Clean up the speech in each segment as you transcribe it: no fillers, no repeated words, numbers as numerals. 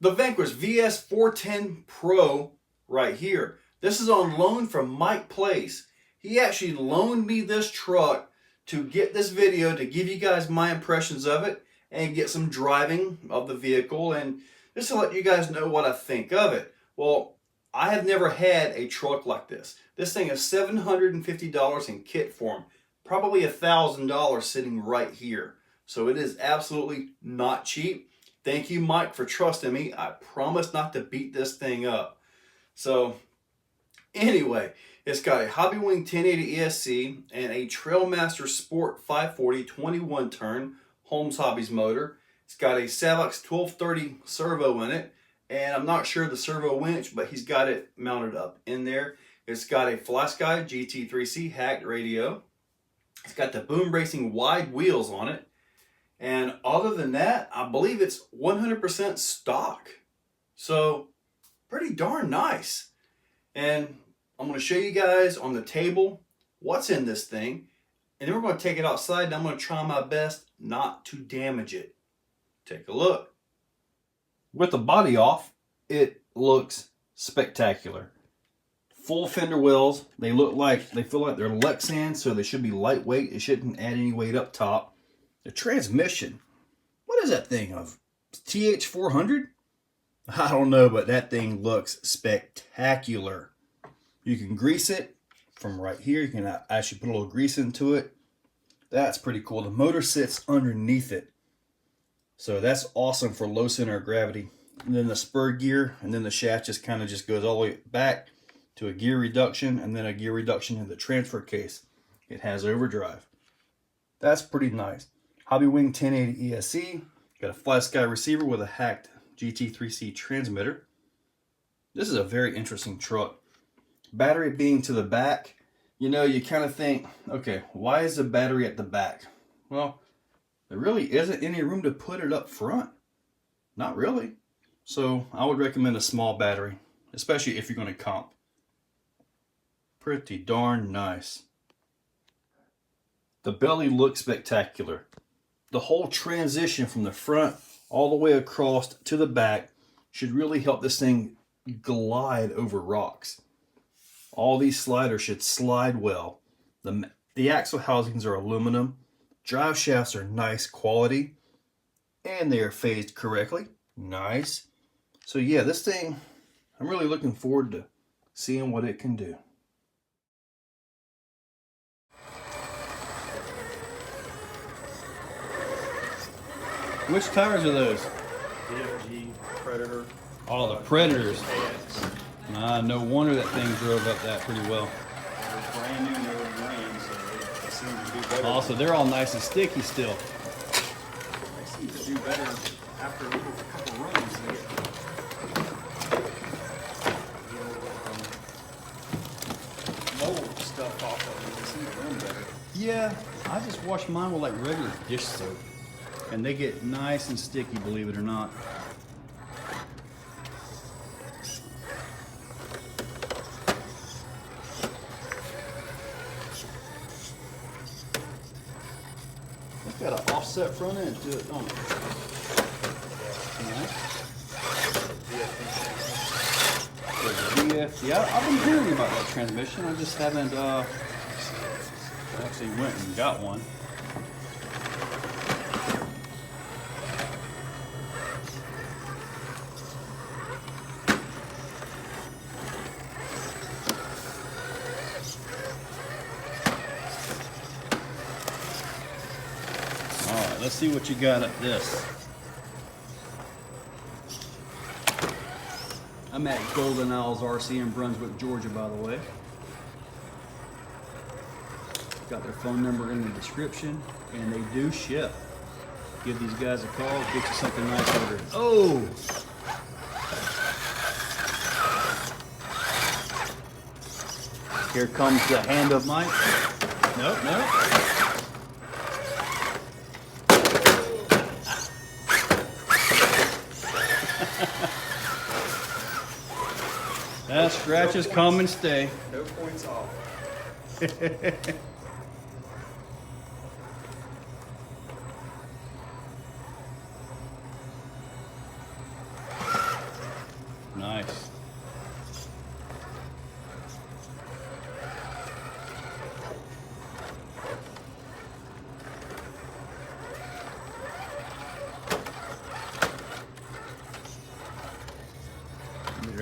The Vanquish vs410Pro right here. This is on loan from Mike Place. He actually loaned me this truck to get this video to give you guys my impressions of it and get some driving of the vehicle and just to let you guys know what I think of it. Well, I have never had a truck like this. This thing is $750 in kit form, probably $1,000 sitting right here. So it is absolutely not cheap. Thank you, Mike, for trusting me. I promise not to beat this thing up. So anyway, it's got a Hobbywing 1080 ESC and a Trailmaster Sport 540 21 turn Holmes Hobbies motor. It's got a Savox 1230 servo in it, and I'm not sure the servo winch, but he's got it mounted up in there. It's got a FlySky GT3C hacked radio. It's got the Boom Racing wide wheels on it. And other than that, I believe it's 100% stock. So pretty darn nice. And I'm going to show you guys on the table what's in this thing. And then we're going to take it outside and I'm going to try my best not to damage it. Take a look. With the body off, it looks spectacular. Full fender wells. They feel like they're Lexan, so they should be lightweight. It shouldn't add any weight up top. The transmission, what is that thing of? TH400? I don't know, but that thing looks spectacular. You can grease it from right here. You can actually put a little grease into it. That's pretty cool. The motor sits underneath it. So that's awesome for low center of gravity. And then the spur gear, and then the shaft just kind of goes all the way back to a gear reduction, and then a gear reduction in the transfer case. It has overdrive. That's pretty nice. Hobbywing 1080 ESC. Got a FlySky receiver with a hacked GT3C transmitter. This is a very interesting truck. Battery being to the back, you know, you kind of think, okay, why is the battery at the back? Well, there really isn't any room to put it up front. Not really. So I would recommend a small battery, especially if you're going to comp. Pretty darn nice. The belly looks spectacular. The whole transition from the front all the way across to the back should really help this thing glide over rocks. All these sliders should slide well. The axle housings are aluminum. Drive shafts are nice quality. And they are phased correctly. Nice. So yeah, this thing, I'm really looking forward to seeing what it can do. Which tires are those? DFG, Predator. Oh, the Predators. No wonder that thing drove up that pretty well. They're brand new, they were green, so they seem to do better. Oh, so they're all nice and sticky still. They seem to do better after a couple runs. They get mold stuff off of them. They seem to run better. Yeah, I just wash mine with like regular dish soap. And they get nice and sticky, believe it or not. It's got an offset front end to it, don't it? Nice. Yeah, I've been hearing about that transmission. I just haven't actually went and got one. Alright, let's see what you got at this. I'm at Golden Owls RC in Brunswick, Georgia, by the way. Got their phone number in the description, and they do ship. Give these guys a call, get you something nice ordered. Oh! Here comes the hand of Mike. Nope, nope. That scratches come and stay. No points off.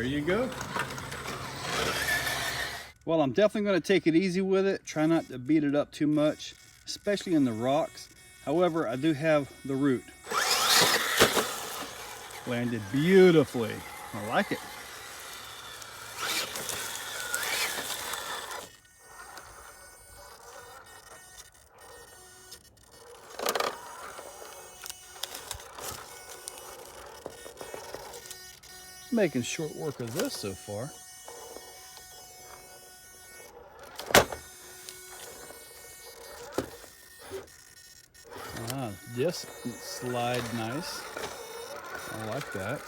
there you go. Well, I'm definitely going to take it easy with it. Try not to beat it up too much, especially in the rocks. However, I do have the root. Landed beautifully. I like it. Making short work of this so far. This slide nice. I like that.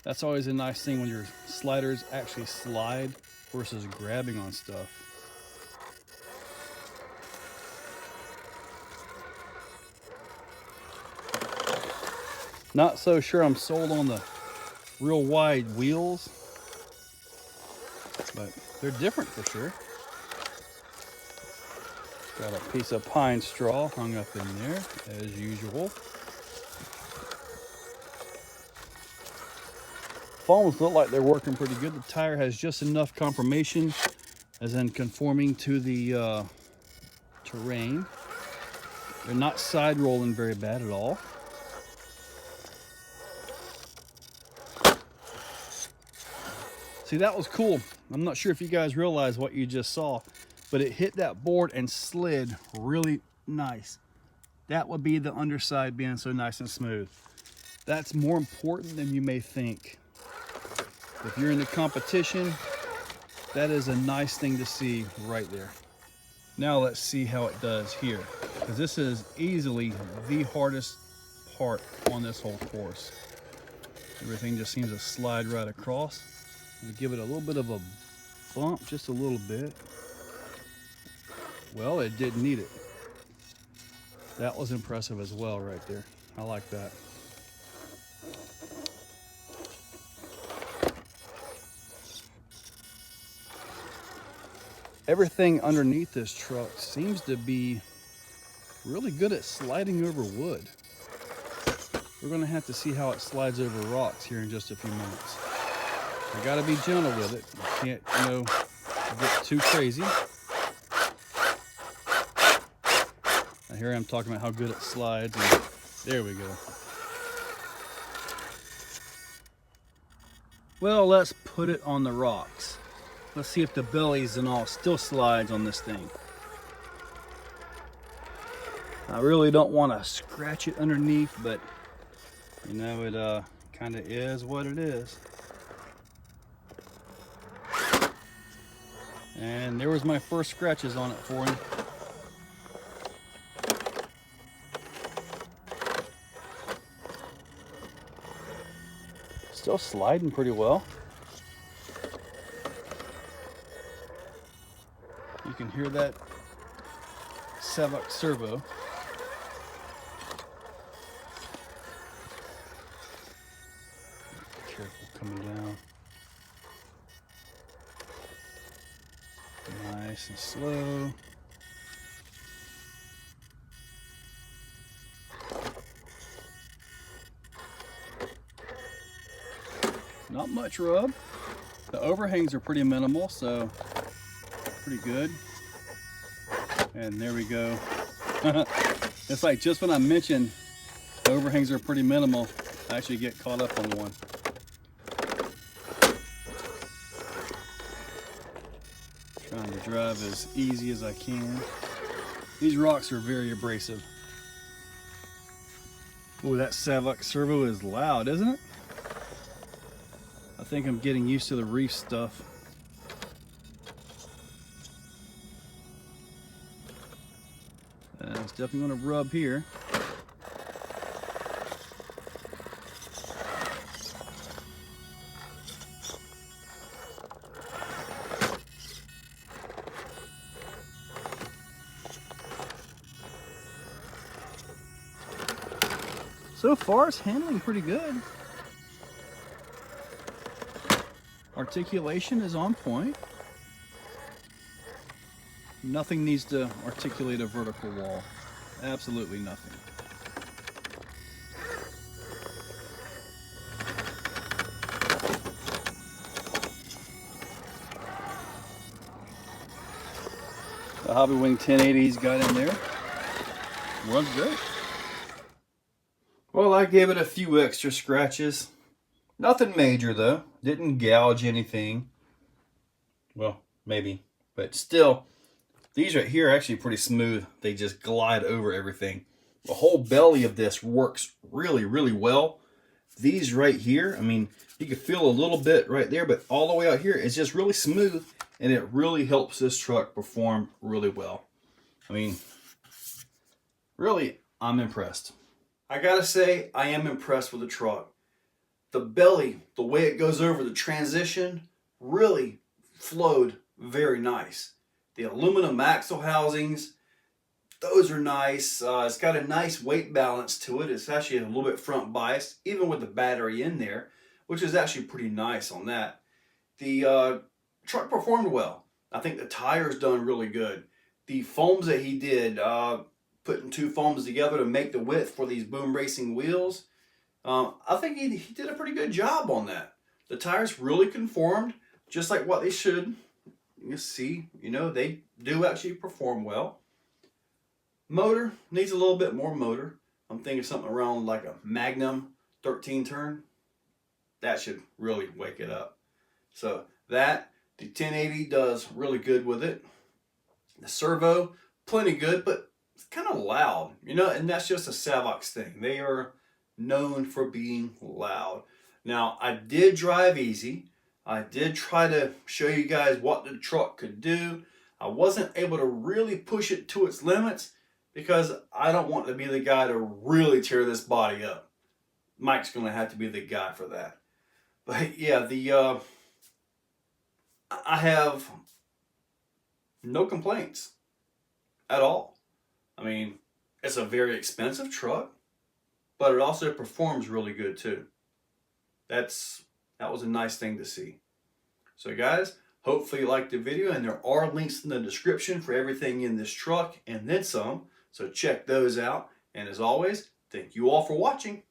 That's always a nice thing when your sliders actually slide versus grabbing on stuff. Not so sure I'm sold on the real wide wheels, but they're different for sure. Got a piece of pine straw hung up in there, as usual. Foams look like they're working pretty good. The tire has just enough conformation, as in conforming to the terrain. They're not side rolling very bad at all. See, that was cool. I'm not sure if you guys realize what you just saw, but it hit that board and slid really nice. That would be the underside being so nice and smooth. That's more important than you may think. If you're in the competition, that is a nice thing to see right there. Now let's see how it does here, because this is easily the hardest part on this whole course. Everything just seems to slide right across. I'm gonna give it a little bit of a bump, just a little bit. Well, it didn't need it. That was impressive as well right there. I like that. Everything underneath this truck seems to be really good at sliding over wood. We're gonna have to see how it slides over rocks here in just a few minutes. I gotta be gentle with it. You can't, get too crazy. Now here I'm talking about how good it slides, and there we go. Well, let's put it on the rocks. Let's see if the bellies and all still slides on this thing. I really don't want to scratch it underneath, but it kind of is what it is. And there was my first scratches on it for him. Still sliding pretty well. You can hear that Vs410 servo. Careful coming down. Nice and slow. Not much rub. The overhangs are pretty minimal, so pretty good. And there we go. It's like just when I mentioned the overhangs are pretty minimal, I actually get caught up on one. Trying to drive as easy as I can. These rocks are very abrasive. Oh, that Vs410 servo is loud, isn't it? I think I'm getting used to the reef stuff. It's definitely going to rub here. So far, it's handling pretty good. Articulation is on point. Nothing needs to articulate a vertical wall. Absolutely nothing. Hobbywing 1080 he's got in there. Runs good. Well, I gave it a few extra scratches. Nothing major though. Didn't gouge anything. Well, maybe. But still, these right here are actually pretty smooth. They just glide over everything. The whole belly of this works really, really well. These right here, I mean, you can feel a little bit right there, but all the way out here, it's just really smooth, and it really helps this truck perform really well. I mean, really, I'm impressed. I gotta say, I am impressed with the truck. The belly, the way it goes over the transition, really flowed very nice. The aluminum axle housings, those are nice. It's got a nice weight balance to it. It's actually a little bit front biased, even with the battery in there, which is actually pretty nice on that. The truck performed well. I think the tires done really good. The foams that he did, putting two foams together to make the width for these boom racing wheels, I think he did a pretty good job on that. The tires really conformed, just like what they should. You see, you know, they do actually perform well. Motor needs a little bit more motor. I'm thinking something around like a Magnum 13 turn. That should really wake it up. So that, the 1080 does really good with it. The servo, plenty good, but it's kind of loud, you know, and that's just a Savox thing. They are known for being loud. Now, I did drive easy. I did try to show you guys what the truck could do. I wasn't able to really push it to its limits because I don't want to be the guy to really tear this body up. Mike's going to have to be the guy for that. But yeah, I have no complaints at all. I mean, it's a very expensive truck, but it also performs really good too. That was a nice thing to see. So guys, hopefully you liked the video, and there are links in the description for everything in this truck and then some. So check those out. And as always, thank you all for watching.